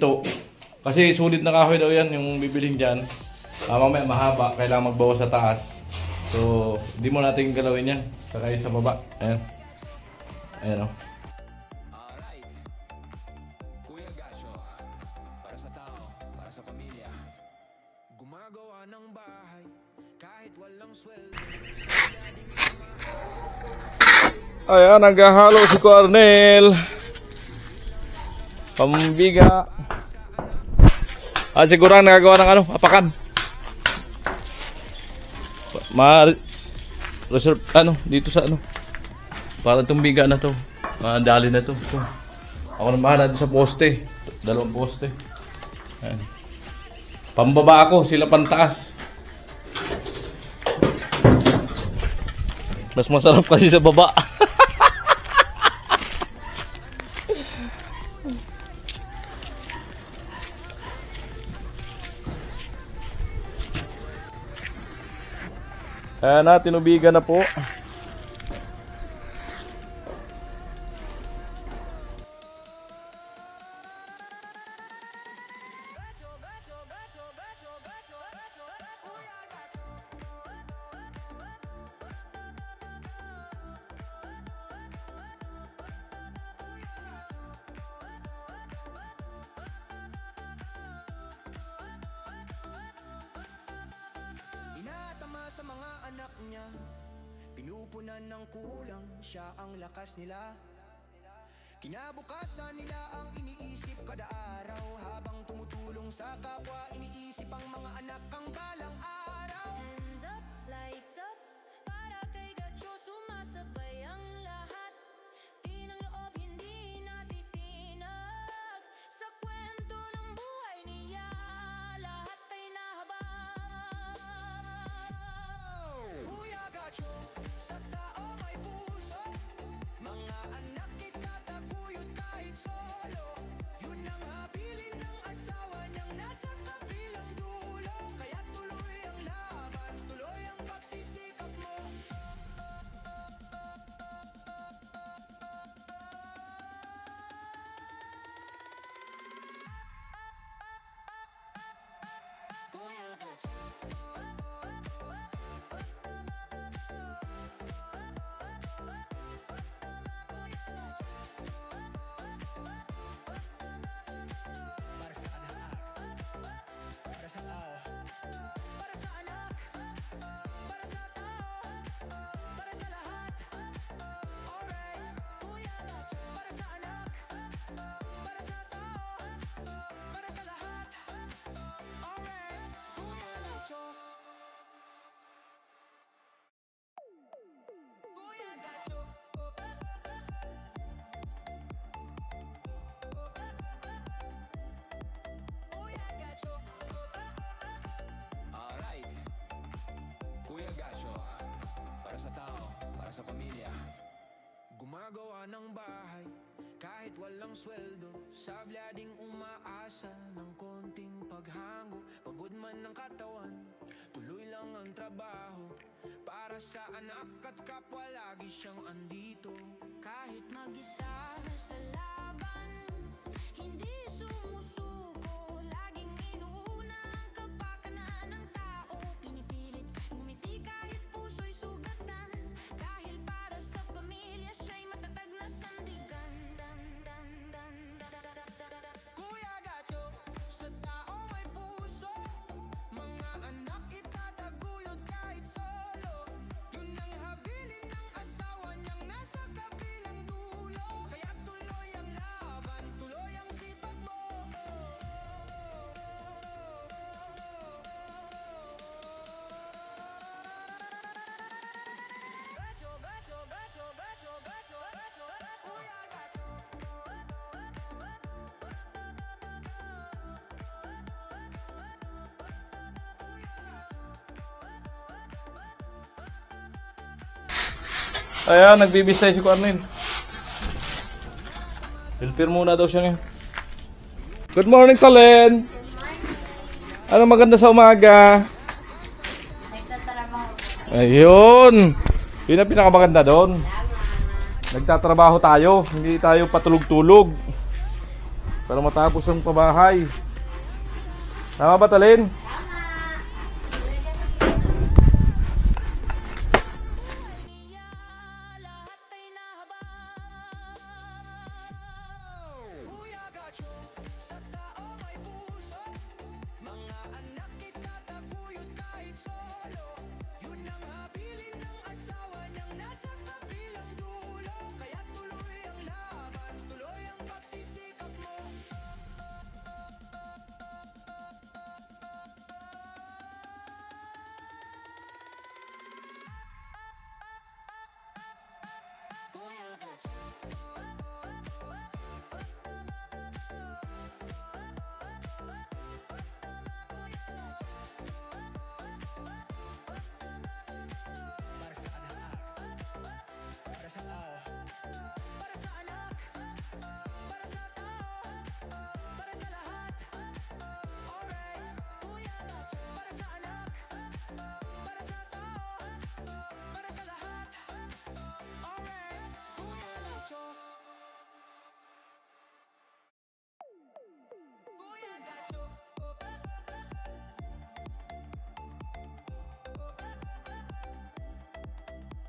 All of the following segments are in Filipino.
hinto. Kasi sulit na kahoy daw yan yung bibiling dyan. Mamaya mahaba, kailangan magbawas sa taas. So, hindi mo natin galawin yan. Saka sa baba. Ayan. Ayan o. Alright. Kuya Gasyo, para sa tao, para sa pamilya. Gumagawa ng bahay, kahit walang sweldo. Ayan, naghahalo si Cornel. Pambiga. Siguro nagagawa ng ano, apakan. Reserve ano dito sa ano. Para itong biga na to. Madali na to. Ito. Ako na bahala dito sa poste. Dalawang poste. Ayan. Pambaba ako, sila pantaas. Mas masarap kasi sa baba. Ayan na, tinubigan na po. Inatama sa mga anak niya, pinupunan ng kulang, siya ang lakas nila. Kinabukasan nila ang iniisip kada araw, habang tumutulong sa kapwa, iniisip ang mga anak ang balang araw. Hands up, lights up, para kay Gacho sumasabay ang lahat. Di ng loob, hindi natitinag, sa kwento ng buhay niya, lahat ay nahabang. Kuya Gacho, sa tao may puso, mga anak itataguyod kahit solo. Yun ang habilin ng asawa niyang nasa kabilang dulo. Kaya tuloy ang laban, tuloy ang pagsisikap mo. Kuya Gacho. Para sa anak, para sa tao, para sa anak, para sa tao, para sa lahat. Alright, Kuya Gacho, para sa anak, para sa tao, para sa lahat. Alright, Kuya Gacho. Kuya Gacho. Kuya Gacho. Alright. Kuya Gacho, para sa tao, para sa pamilya. Gumagawa ng bahay, kahit walang sweldo. Sabla ding umaasa ng konting paghango. Pagod man ng katawan, tuloy lang ang trabaho. Para sa anak at kapwa, lagi siyang andito. Kahit mag-isa sa laban, hindi sumusuko, laging inuuna ang kapakanan ng tao. Pinipilit ngumiti kahit puso'y sugatan, dahil para sa pamilya siya'y matatag na sandigan. Kuya Gacho, sa tao may puso, mga anak itataguyod kahit solo. Yun ang habilin ng asawa niyang nasa kabilang dulo. Kaya tuloy ang laban, tuloy ang sipag mo. Gacho, Gacho, Gacho, Gacho, Gacho, Gacho, Kuya Gacho. Ayan, nagbibisay si Cornel. Filter muna daw siya ngayon. Good morning, Talen. Ano maganda sa umaga? Ayun. Yun ang pinakamaganda doon. Nagtatrabaho tayo, hindi tayo patulog-tulog. Para matapos ang pabahay. Tama ba, Talin? niya lahat ay nahabag. Kuya Gacho, sa tao may puso. Mga anak itataguyod kahit solo. Yun ang habilin ng asawa niyang nasa kabilang dulo. Kaya tuloy ang laban, tuloy ang pagsisikap mo. Kuya Gacho. Para sa anak, para sa tao, para sa anak, para sa tao, para sa lahat. Alright, Kuya Gacho, para sa anak, para sa tao, para sa lahat. Alright, Kuya Gacho. Kuya Gacho.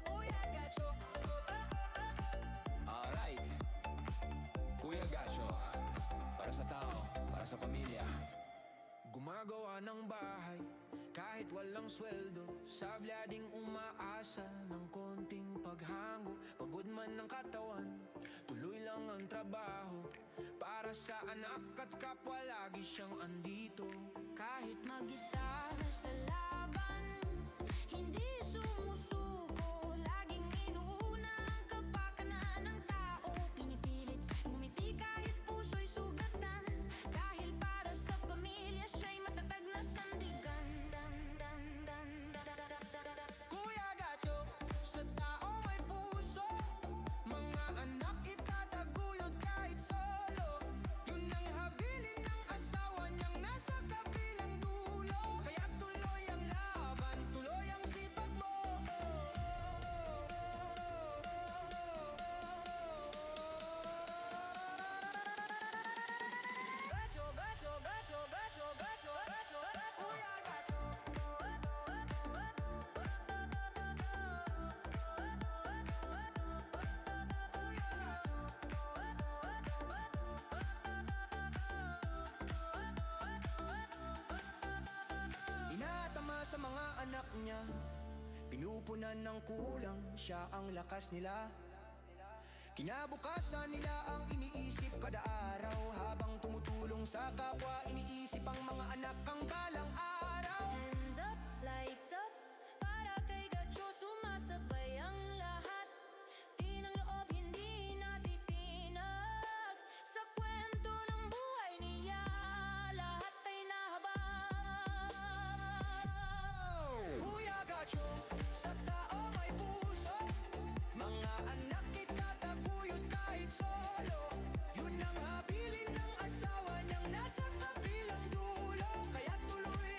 Kuya Gacho. Alright. Kuya Gacho. Para sa tao, para sa pamilya. Gumagawa ng bahay kahit walang sweldo. Sabla ding umaasa ng konting paghango. Pagod man ng katawan, tuloy lang ang trabaho. Para sa anak at kapwa lagi siyang andito. Kahit mag-isa sa laban, hindi sumusuko. Laging inuuna ang kapakanan ng tao. Pinipilit ngumiti kahit puso'y sugatan. Dahil para sa pamilya siya'y matatag na sandigan. Kuya Gacho, sa tao may puso. Mga anak itataguyod kahit solo. Yun ang habilin ng asawa niyang nasa kabilang dulo. Kaya tuloy ang laban, tuloy ang sipag mo. Gacho, Gacho, Gacho, Gacho, Gacho, Gacho, Kuya Gacho. Inatama sa mga anak niya, pinupunan ng kulang, siya ang lakas nila. Kinabukasan nila ang iniisip kada araw. Habang tumutulong sa kapwa, iniisip ang mga anak ang balang araw. Hands up, lights up, para kay Gacho sumasabay ang lahat. Di ng loob hindi natitinag. Sa kwento ng buhay niya, lahat ay nahabag. Kuya Gacho, sa tao may puso. Mga anak itataguyod kahit solo. Yun ang habilin ng asawa niyang nasa kabilang dulo. Kaya tuloy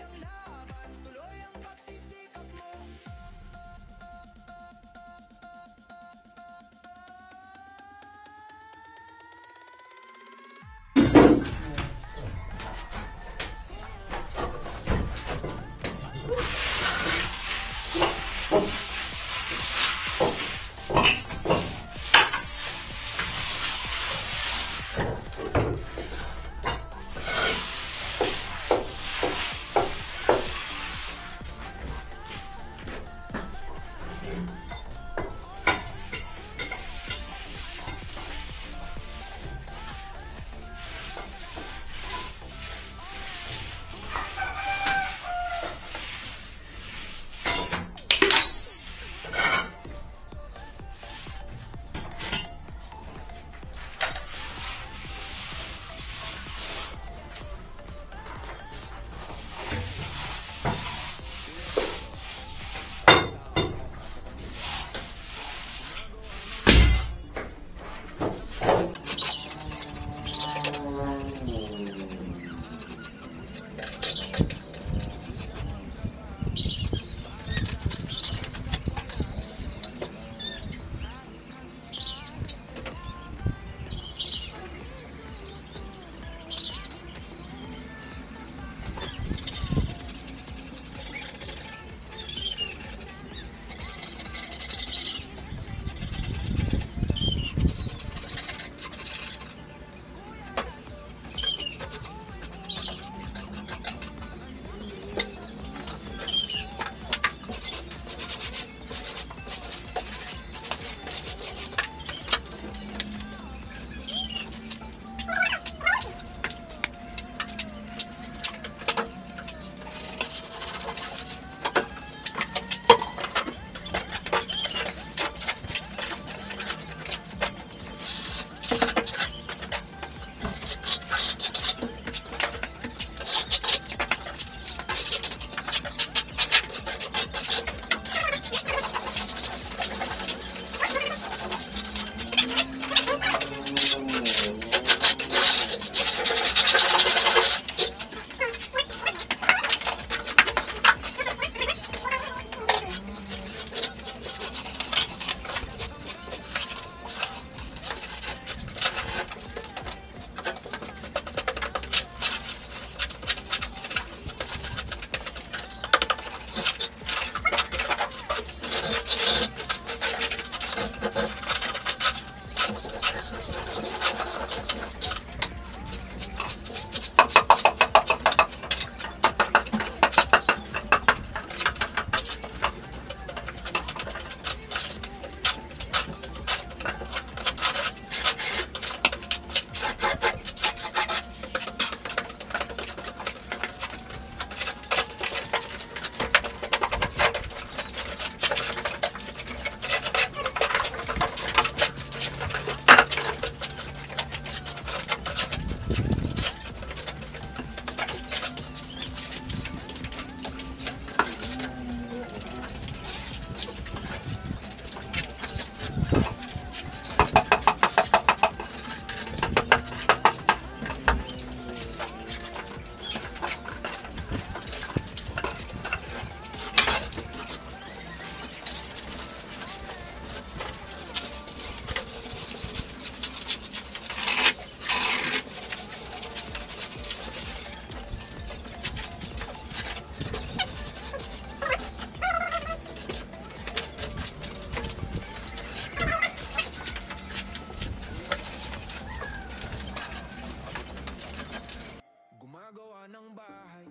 Gumagawa ng bahay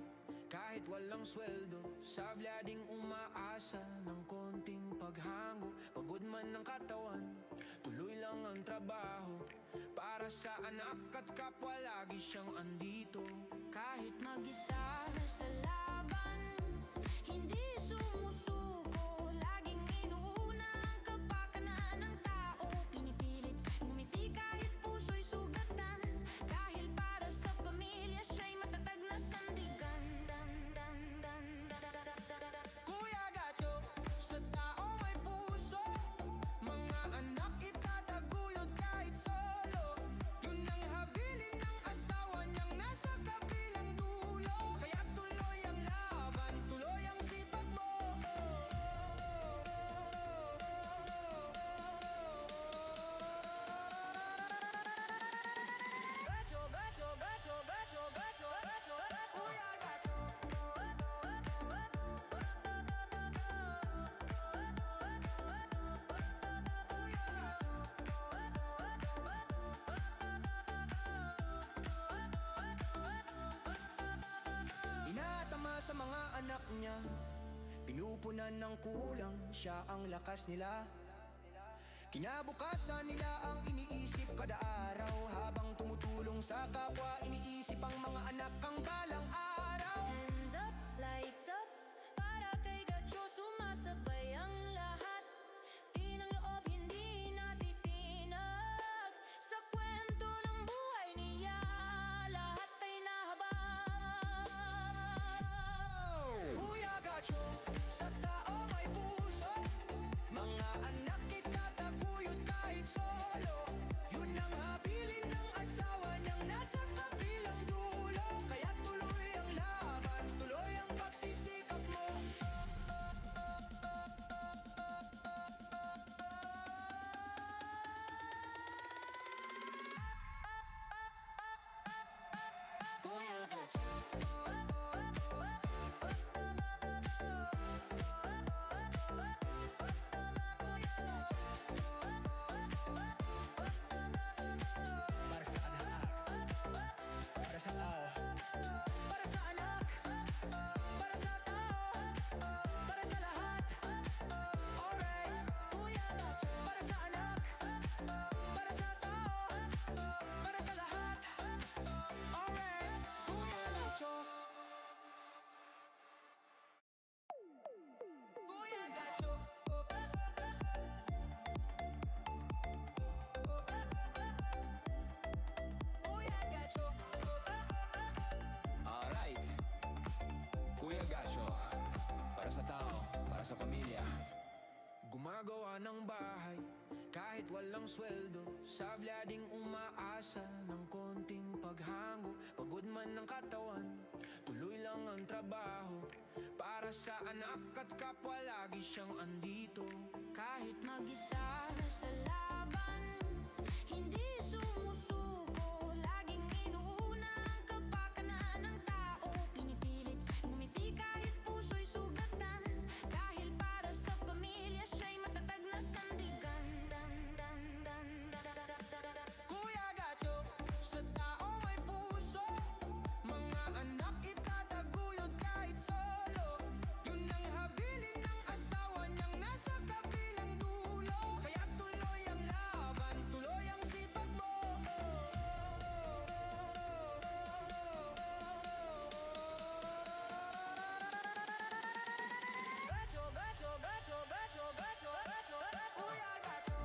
kahit walang sweldo. Sabla ding umaasa ng konting paghango. Pagod man ng katawan, tuloy lang ang trabaho. Para sa anak at kapwa lagi siyang andito. Kahit mag-isa sa laban, hindi sumusuko. Laging inuuna ang kapakanan ng tao. Pinipilit ngumiti kahit puso'y sugatan. Dahil para sa pamilya siya'y matatag na sandigan. Kuya Gacho, sa tao may puso. Mga anak itataguyod kahit solo. Yun ang habilin ng asawa niyang nasa kabilang dulo. Kaya tuloy ang laban, tuloy ang sipag mo. Gacho, gacho, gacho, gacho, gacho, gacho, Kuya Gacho. Inatama sa mga anak niya, pinupunan ng kulang, siya ang lakas nila. Kinabukasan nila ang iniisip kada araw. Habang tumutulong sa kapwa, iniisip ang mga anak ang balang araw. Hands up, lights up, para kay Gacho sumasabay ang lahat. Di ng loob, hindi natitinag. Sa kwento ng buhay niya, lahat ay nahabag. Kuya Gacho, sa tao may puso. Mga anak itataguyod kahit solo. Yun ang habilin ng asawa niyang nasa kabilang dulo. Kaya tuloy ang laban, tuloy ang pagsisikap mo. Kuya Gacho. Para sa anak, para sa tao, para sa anak, para sa tao, para sa lahat. Alright, Kuya Gacho. para sa anak, para sa tao, para sa lahat. Alright, Kuya Gacho. Kuya Gacho. Kuya Gacho. Alright, Kuya Gacho, para sa tao, para sa pamilya. Gumagawa ng bahay kahit walang sweldo. Sabla ding umaasa ng konting paghango. Pagod man ng katawan, tuloy lang ang trabaho. Para sa anak at kapwa lagi siyang andito. Kahit mag-isa sa laban, hindi sumusuko. Laging inuuna ang kapakanan ng tao. Pinipilit ngumiti kahit puso'y sugatan. Dahil para sa pamilya siya'y matatag na sandigan. Kuya Gacho, sa tao may puso. Mga anak itataguyod kahit solo. Yun ang habilin ng asawa niyang nasa kabilang dulo. Kaya tuloy ang laban, tuloy ang sipag mo. Gacho, gacho, gacho, gacho, gacho, gacho, Kuya Gacho.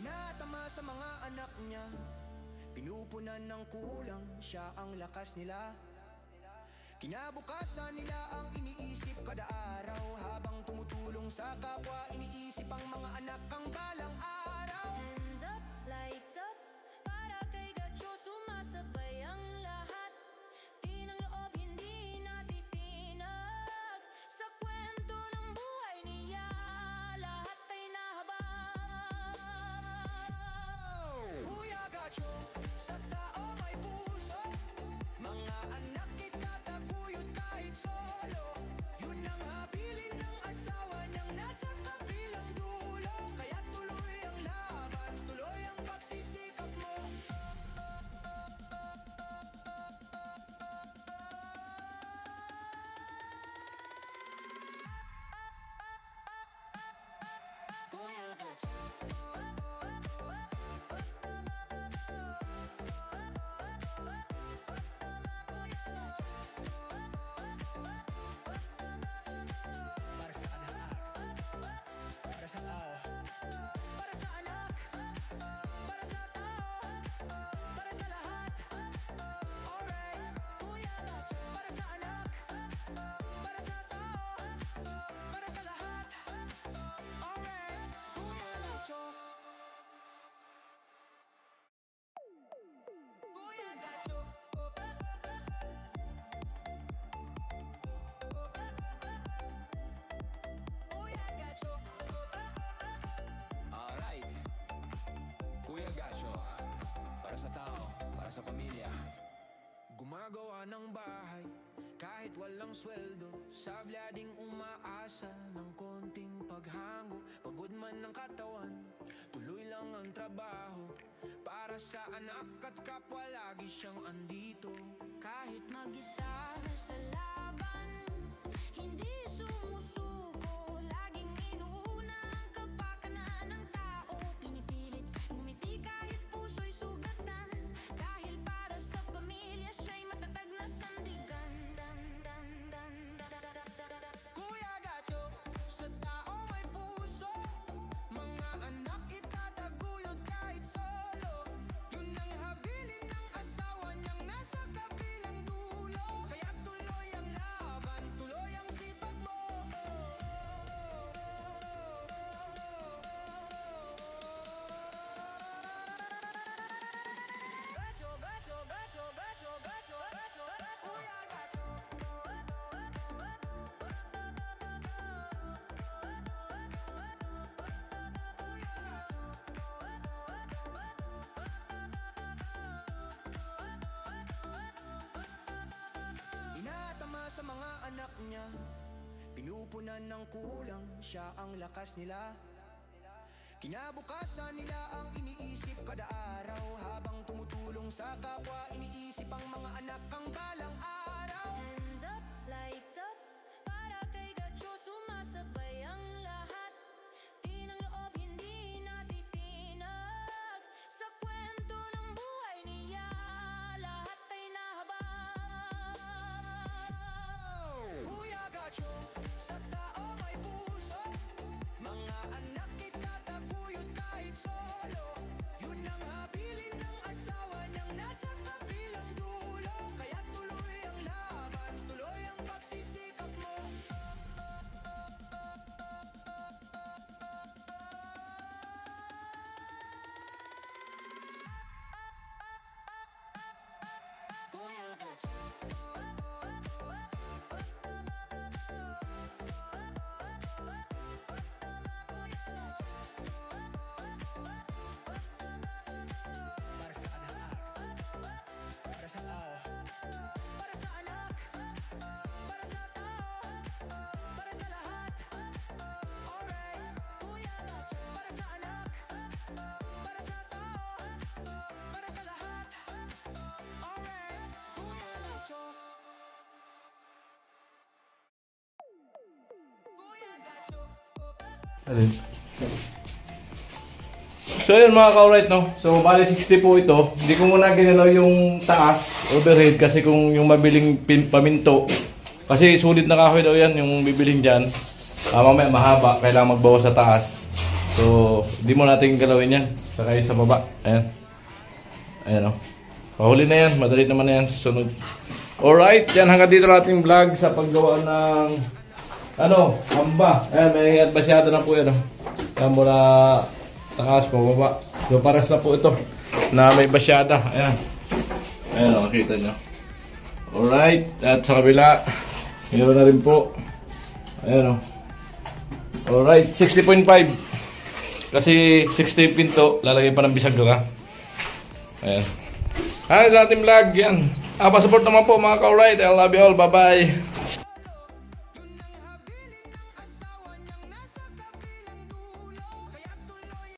Inatama sa mga anak niya, pinupunan ng kulang, siya ang lakas nila. Kinabukasan nila ang iniisip kada araw. Habang tumutulong sa kapwa, iniisip ang mga anak ang balang araw. Hands up, lights up, para kay Gacho sumasabay ang lahat. Di ng loob, hindi natitinag. Sa kwento ng buhay niya, lahat ay nahabag. Kuya Gacho, sa tao may puso. Mga anak itataguyod Gumagawa ng bahay kahit walang sweldo. Sabla ding umaasa ng konting paghango. Pagod man ng katawan, tuloy lang ang trabaho. Para sa anak at kapwa lagi siyang andito. Kahit mag-isa sa laban, hindi sumusuko. Laging inuuna ang kapakanan ng tao. Pinipilit ngumiti kahit puso'y sugatan. Dahil para sa pamilya siya'y matatag na sandigan. Kuya Gacho, sa tao may puso. Mga anak itataguyod kahit solo. Yun ang habilin ng asawa niyang nasa kabilang dulo. Kaya tuloy ang laban, tuloy ang sipag mo. Gacho, gacho, gacho, gacho, gacho, gacho, Kuya Gacho. Inatama sa mga anak niya, pinupunan ng kulang, siya ang lakas nila. Kinabukasan nila ang iniisip kada araw. Habang tumutulong sa kapwa, iniisip ang mga anak ang balang araw. Hands up, lights up, para kay Gacho sumasabay ang lahat. Di ng loob hindi natitinag. Sa kwento ng buhay niya, lahat ay nahabag. Kuya Gacho, sa tao may puso. Mga anak itataguyod kahit solo. Yun ang habilin ng asawa niyang nasa kabilang dulo. Kaya tuloy ang laban, tuloy ang pagsisikap mo. Kuya Gacho. Para sa anak, para sa tao, para sa anak, para sa tao, para sa lahat. Alright, Kuya Gacho. para sa anak, para sa tao, para sa lahat. Alright, Kuya Gacho. Kuya Gacho. Alin? So yun mga ka-alright, no? So bali 60 po ito. Hindi ko muna ginalaw yung taas, overhead, kasi kung yung mabiling paminto, kasi sulit na kahoy daw yan yung bibiling dyan. Mamaya mahaba, kailangan magbawas sa taas. So hindi mo natin galawin yan. Sakay sa baba. Ayan. Ayan, no? Pahuli na yan, madali naman na yan. Susunod. Alright, yan hanggang dito nating vlog sa paggawa ng hamba. Ayan, may adbasyado na po yan, no? Yan mula taas, pababa. So pares na po ito na may basyada. Ayan. Ayan, nakita nyo. Alright. At sa kabila, meron na rin po. Ayan, o. Alright, 60.5. Kasi 60 pinto, lalagay pa ng bisag doon, ha. Ayan. Ayan, sa ating vlog. Yan. Pasupport naman po mga ka-alright. I love you all. Bye-bye.